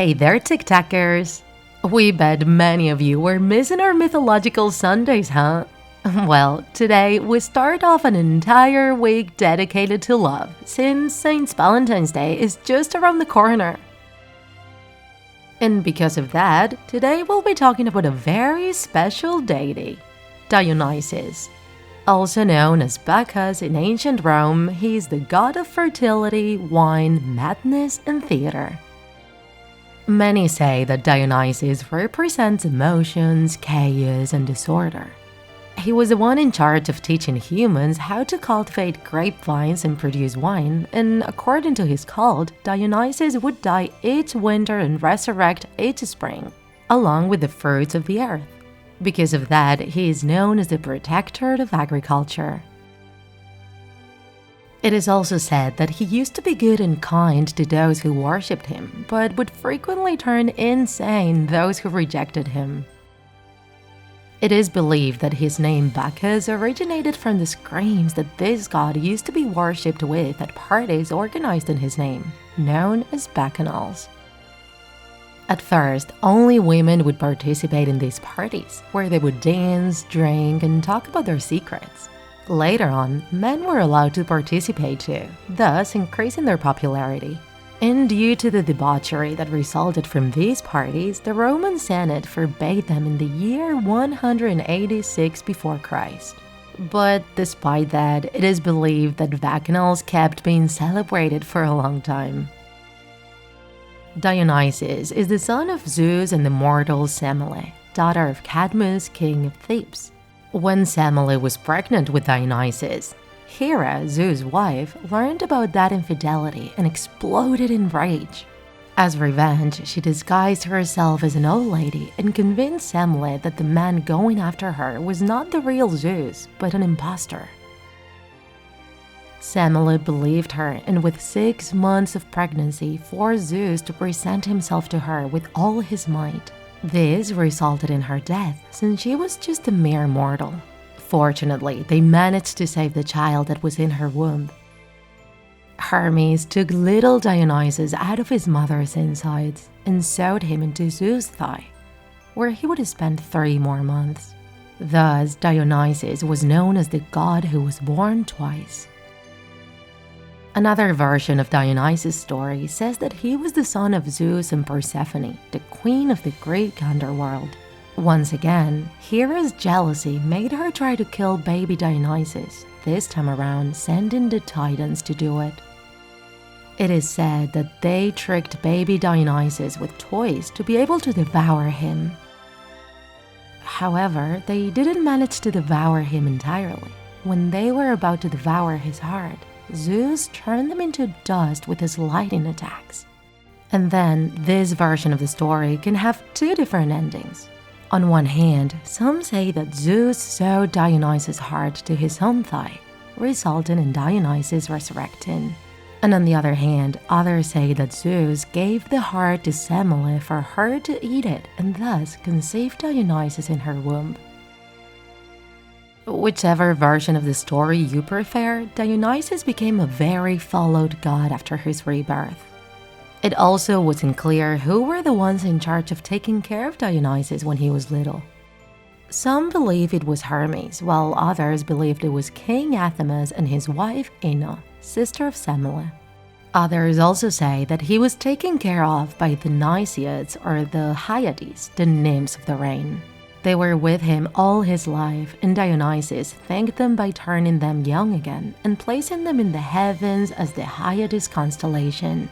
Hey there, TikTakers! We bet many of you were missing our Mythological Sundays, huh? Well, today we start off an entire week dedicated to love, since Saint Valentine's Day is just around the corner. And because of that, today we'll be talking about a very special deity, Dionysus. Also known as Bacchus in ancient Rome, he is the god of fertility, wine, madness, and theater. Many say that Dionysus represents emotions, chaos, and disorder. He was the one in charge of teaching humans how to cultivate grapevines and produce wine, and according to his cult, Dionysus would die each winter and resurrect each spring, along with the fruits of the earth. Because of that, he is known as the protector of agriculture. It is also said that he used to be good and kind to those who worshipped him, but would frequently turn insane those who rejected him. It is believed that his name Bacchus originated from the screams that this god used to be worshipped with at parties organized in his name, known as bacchanals. At first, only women would participate in these parties, where they would dance, drink, and talk about their secrets. Later on, men were allowed to participate too, thus increasing their popularity. And due to the debauchery that resulted from these parties, the Roman Senate forbade them in the year 186 before Christ. But despite that, it is believed that bacchanals kept being celebrated for a long time. Dionysus is the son of Zeus and the mortal Semele, daughter of Cadmus, king of Thebes. When Semele was pregnant with Dionysus, Hera, Zeus' wife, learned about that infidelity and exploded in rage. As revenge, she disguised herself as an old lady and convinced Semele that the man going after her was not the real Zeus, but an impostor. Semele believed her and with 6 months of pregnancy forced Zeus to present himself to her with all his might. This resulted in her death, since she was just a mere mortal. Fortunately, they managed to save the child that was in her womb. Hermes took little Dionysus out of his mother's insides and sewed him into Zeus' thigh, where he would spend 3 more months. Thus, Dionysus was known as the god who was born twice. Another version of Dionysus' story says that he was the son of Zeus and Persephone, the queen of the Greek underworld. Once again, Hera's jealousy made her try to kill baby Dionysus, this time around sending the Titans to do it. It is said that they tricked baby Dionysus with toys to be able to devour him. However, they didn't manage to devour him entirely. When they were about to devour his heart, Zeus turned them into dust with his lightning attacks. And then, this version of the story can have 2 different endings. On one hand, some say that Zeus sewed Dionysus' heart to his own thigh, resulting in Dionysus resurrecting. And on the other hand, others say that Zeus gave the heart to Semele for her to eat it and thus conceived Dionysus in her womb. Whichever version of the story you prefer, Dionysus became a very followed god after his rebirth. It also wasn't clear who were the ones in charge of taking care of Dionysus when he was little. Some believe it was Hermes, while others believed it was King Athamas and his wife Ino, sister of Semele. Others also say that he was taken care of by the Naiades or the Hyades, the nymphs of the rain. They were with him all his life, and Dionysus thanked them by turning them young again and placing them in the heavens as the Hyades constellation.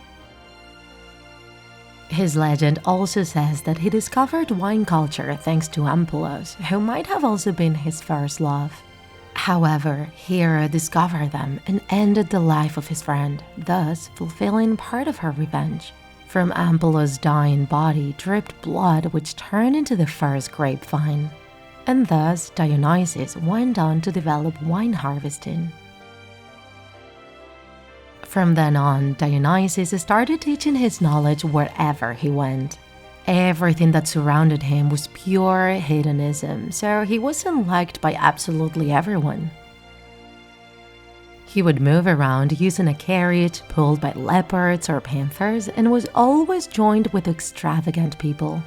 His legend also says that he discovered wine culture thanks to Amphilos, who might have also been his first love. However, Hera discovered them and ended the life of his friend, thus fulfilling part of her revenge. From Amphilos' dying body dripped blood which turned into the first grapevine. And thus Dionysus went on to develop wine harvesting. From then on, Dionysus started teaching his knowledge wherever he went. Everything that surrounded him was pure hedonism, so he wasn't liked by absolutely everyone. He would move around using a carriage pulled by leopards or panthers and was always joined with extravagant people.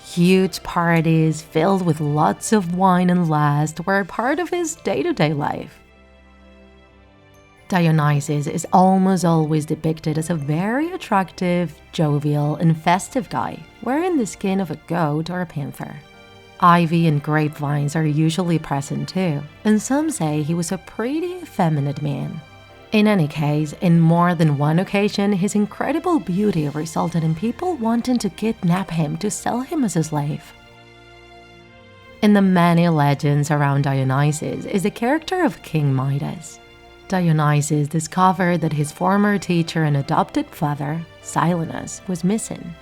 Huge parties filled with lots of wine and lust were part of his day-to-day life. Dionysus is almost always depicted as a very attractive, jovial, and festive guy, wearing the skin of a goat or a panther. Ivy and grapevines are usually present too, and some say he was a pretty effeminate man. In any case, in more than one occasion, his incredible beauty resulted in people wanting to kidnap him to sell him as a slave. In the many legends around Dionysus is the character of King Midas. Dionysus discovered that his former teacher and adopted father, Silenus, was missing.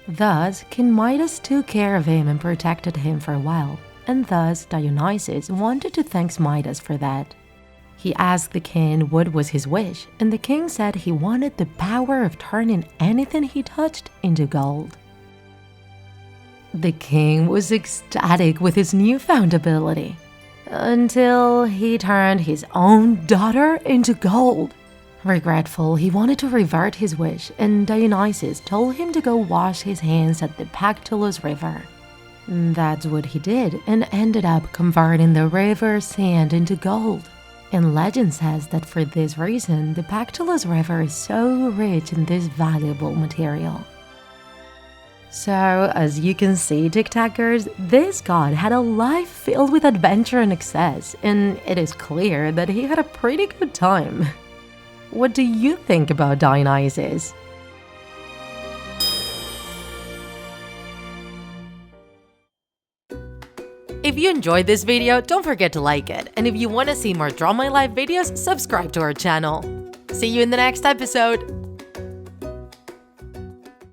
Thus, King Midas took care of him and protected him for a while, and thus Dionysus wanted to thank Midas for that. He asked the king what was his wish, and the king said he wanted the power of turning anything he touched into gold. The king was ecstatic with his newfound ability, until he turned his own daughter into gold. Regretful, he wanted to revert his wish, and Dionysus told him to go wash his hands at the Pactolus River. That's what he did, and ended up converting the river's sand into gold. And legend says that for this reason, the Pactolus River is so rich in this valuable material. So, as you can see, TikTakers, this god had a life filled with adventure and excess, and it is clear that he had a pretty good time. What do you think about Dionysus? If you enjoyed this video, don't forget to like it, and if you want to see more Draw My Life videos, subscribe to our channel. See you in the next episode!